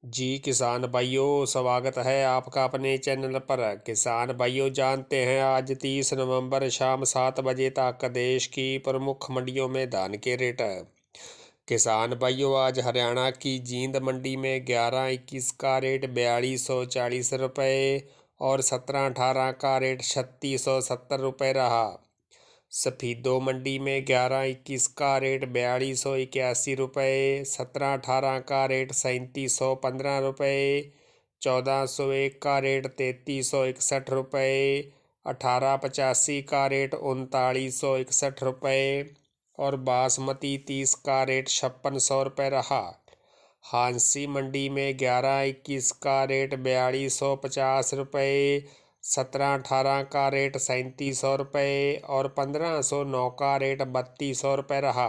जी किसान भाइयों, स्वागत है आपका अपने चैनल पर। किसान भाइयों, जानते हैं आज 30 नवंबर शाम 7 बजे तक देश की प्रमुख मंडियों में धान के रेट। किसान भाइयों, आज हरियाणा की जींद मंडी में 11-21 का रेट 4240 रुपये और 17-18 का रेट 3670 रुपये रहा। सफीदो मंडी में 11-21 का रेट 4281 रुपये, 17-18 का रेट 3715 रुपये, 1401 का रेट 3361 रुपये, 1885 का रेट 3961 रुपये और बासमती 30 का रेट 5600 रुपये रहा। हांसी मंडी में 11-21 का रेट 4250 रुपये, 17-18 का रेट 3700 रुपये और 1509 का रेट 3200 रुपये रहा।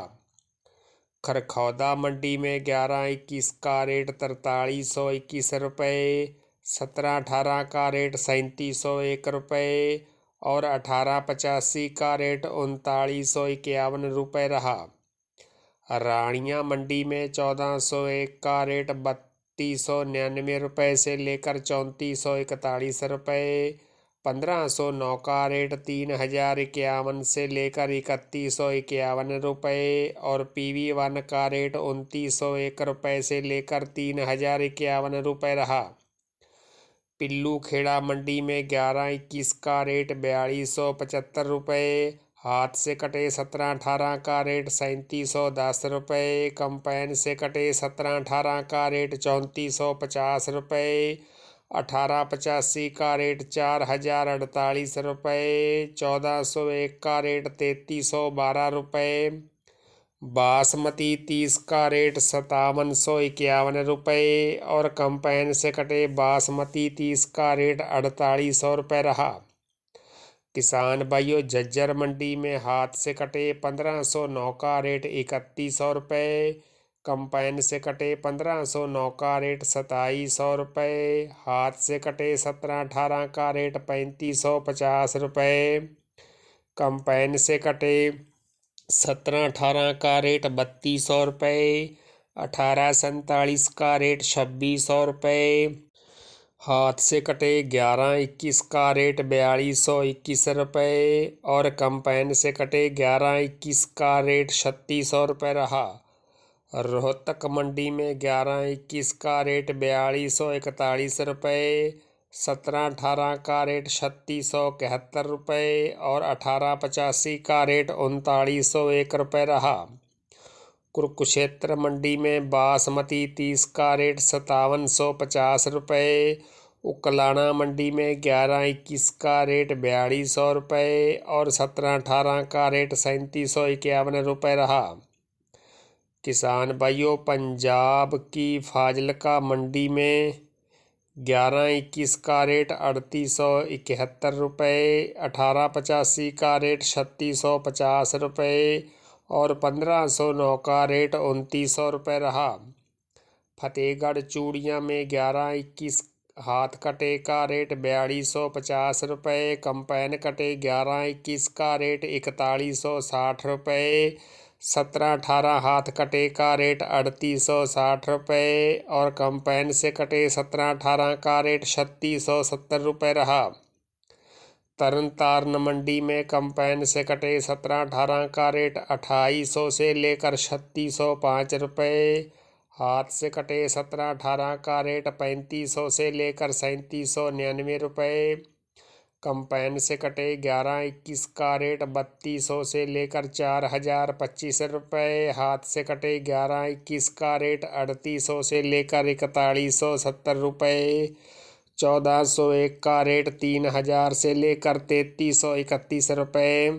खरखौदा मंडी में 11-21 का रेट 4321 रुपये, 17-18 का रेट 3701 रुपये और 1885 का रेट 3951 रुपये रहा। रानिया मंडी में 1401 का रेट 3299 रुपये से लेकर 3441 रुपये, 1509 का रेट 3051 से लेकर 3151 रुपये और PV1 का रेट 2901 रुपये से लेकर 3051 रुपये रहा। पिल्लू खेड़ा मंडी में 11-21 का रेट 4275 रुपये, हाथ से कटे 17-18 का रेट 3710 रुपये, कंपाइन से कटे 17-18 का रेट 3450 रुपये, 1885 का रेट 4048 रुपये, 1401 का रेट 3312 रुपये, बासमती 30 का रेट 5751 रुपये और कंपाइन से कटे बासमती 30 का रेट 4800 रुपये रहा। किसान भाइयों, झज्जर मंडी में हाथ से कटे 1509 का रेट 3100 रुपये, कंपाइन से कटे 1509 का रेट 2700 रुपये, हाथ से कटे 17-18 का रेट 3550 रुपये, कंपाइन से कटे 17-18 का रेट 3200 रुपये, 1847 का रेट 2600 रुपये, हाथ से कटे 11-21 का रेट 4221 रुपये और कंपाइन से कटे 11-21 का रेट 3600 रुपये रहा। रोहतक मंडी में 11-21 का रेट 4241 रुपये, 17-18 का रेट 3671 रुपये और 1885 का रेट 3901 रुपये रहा। कुरुक्षेत्र मंडी में बासमती 30 का रेट 5750 रुपये, उकलाना मंडी में 11-21 का रेट 4200 रुपये और 17-18 का रेट 3751 रुपये रहा। किसान भाइयों, पंजाब की फाजिलका मंडी में 11-21 का रेट 3871 रुपये, 1885 का रेट 3650 रुपये और 1509 का रेट 2900 रुपये रहा। फतेहगढ़ चूड़ियाँ में 11-21 हाथ कटे का रेट 4250 रुपये, कंपाइन कटे 11-21 का रेट 4160 रुपये, 17-18 हाथ कटे का रेट 3860 रुपये और कंपाइन से कटे 17-18 का रेट 3670 रुपये रहा। तरन तारण मंडी में कंपाइन से कटे 17-18 का रेट 2800 से लेकर 3605 रुपये, हाथ से कटे 17-18 का रेट 3500 से लेकर 3799 रुपये, कंपाइन से कटे 11-21 का रेट 3200 से लेकर 4025 रुपये, हाथ से कटे 11-21 का रेट 3800 से लेकर 4170 रुपये, 1401 का रेट 3000 से लेकर 3331 रुपये,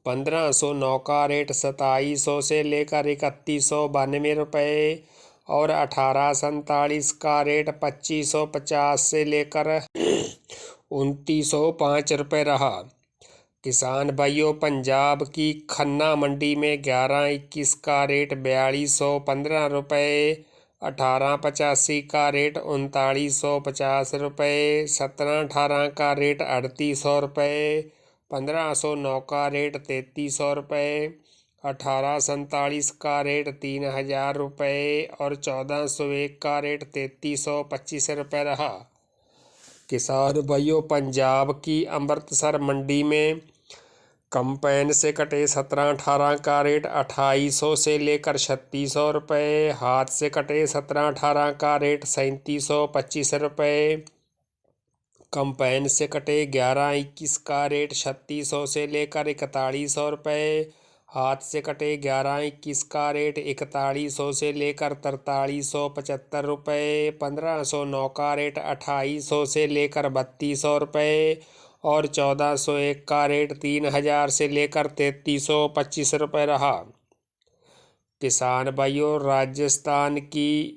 1509 का रेट 2700 से लेकर 3192 रुपये और 1847 का रेट 2550 से लेकर 2905 रुपये रहा। किसान भाइयों, पंजाब की खन्ना मंडी में 11-21 का रेट 4215 रुपये, 1885 का रेट 3950 रुपये, 17-18 का रेट 3800 रुपये, 1509 का रेट 3300 रुपये, 1847 का रेट 3000 रुपये और 1401 का रेट 3325 रुपये रहा। किसान भाइयों, पंजाब की अमृतसर मंडी में कंपेन से कटे 17-18 का रेट 2800 से लेकर 3600 रुपये, हाथ से कटे 17-18 का रेट 3725 रुपये, कंपेन से कटे 11-21 का रेट 3600 से लेकर 4100 रुपये, हाथ से कटे 11-21 का रेट 4100 से लेकर 4375 रुपये, 1509 का रेट 2800 से लेकर 3200 रुपये और 1401 का रेट 3000 से लेकर 3325 रुपये रहा। किसान भाइयों, राजस्थान की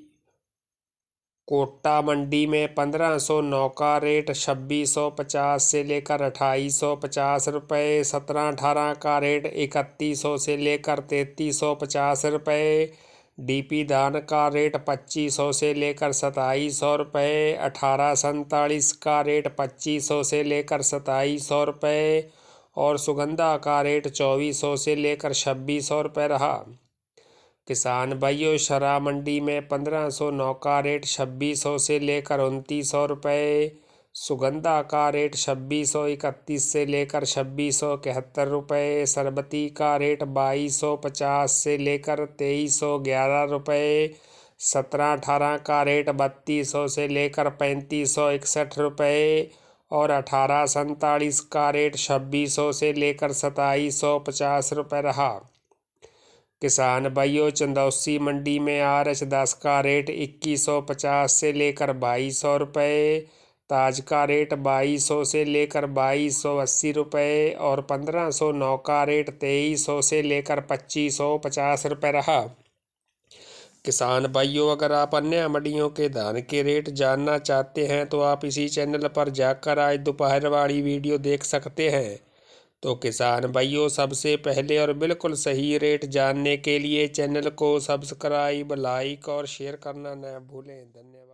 कोटा मंडी में 1509 का रेट 2650 से लेकर 2850 रुपये, 17-18 का रेट 3100 से लेकर 3350 रुपये, डीपी धान का रेट 2500 से लेकर 2700 रुपये, 1847 का रेट 2500 से लेकर 2700 रुपये और सुगंधा का रेट 2400 से लेकर 2600 रुपये रहा। किसान भाइयों, शरा मंडी में 1509 का रेट 2600 से लेकर 2900 रुपये, सुगंधा का रेट 2631 से लेकर 2671 रुपये, सरबती का रेट 2250 से लेकर 2311 रुपये, 17-18 का रेट 3200 से लेकर 3561 रुपये और 1847 का रेट 2600 से लेकर 2750 रुपये रहा। किसान भाइयों, चंदौसी मंडी में RH10 का रेट 2150 से लेकर 2200 रुपये, ताज का रेट 2200 से लेकर 2280 रुपये और 1509 का रेट 2300 से लेकर 2550 रुपये रहा। किसान भाइयों, अगर आप अन्य मंडियों के धान के रेट जानना चाहते हैं तो आप इसी चैनल पर जाकर आज दोपहर वाली वीडियो देख सकते हैं। तो किसान भाइयों, सबसे पहले और बिल्कुल सही रेट जानने के लिए चैनल को सब्सक्राइब, लाइक और शेयर करना न भूलें। धन्यवाद।